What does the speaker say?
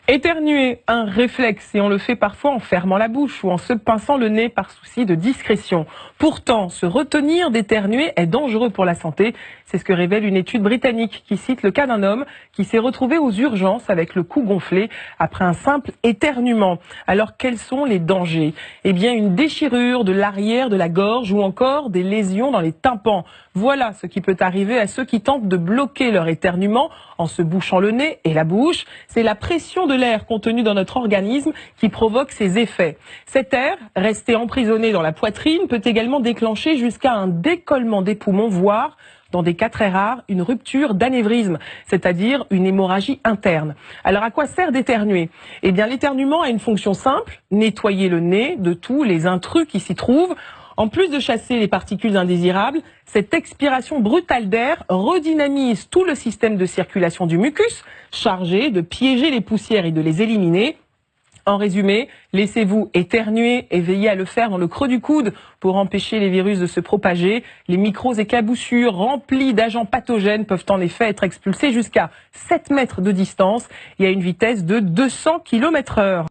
Éternuer, un réflexe, et on le fait parfois en fermant la bouche ou en se pinçant le nez par souci de discrétion. Pourtant, se retenir d'éternuer est dangereux pour la santé. C'est ce que révèle une étude britannique qui cite le cas d'un homme qui s'est retrouvé aux urgences avec le cou gonflé après un simple éternuement. Alors quels sont les dangers? Eh bien, une déchirure de l'arrière de la gorge ou encore des lésions dans les tympans. Voilà ce qui peut arriver à ceux qui tentent de bloquer leur éternuement en se bouchant le nez et la bouche. C'est la pression de l'air contenu dans notre organisme qui provoque ces effets. Cet air, resté emprisonné dans la poitrine, peut également déclencher jusqu'à un décollement des poumons, voire, dans des cas très rares, une rupture d'anévrisme, c'est-à-dire une hémorragie interne. Alors à quoi sert d'éternuer? Eh bien l'éternuement a une fonction simple, nettoyer le nez de tous les intrus qui s'y trouvent. En plus de chasser les particules indésirables, cette expiration brutale d'air redynamise tout le système de circulation du mucus, chargé de piéger les poussières et de les éliminer. En résumé, laissez-vous éternuer et veillez à le faire dans le creux du coude pour empêcher les virus de se propager. Les micro-éclaboussures remplies d'agents pathogènes peuvent en effet être expulsés jusqu'à 7 mètres de distance et à une vitesse de 200 km/h.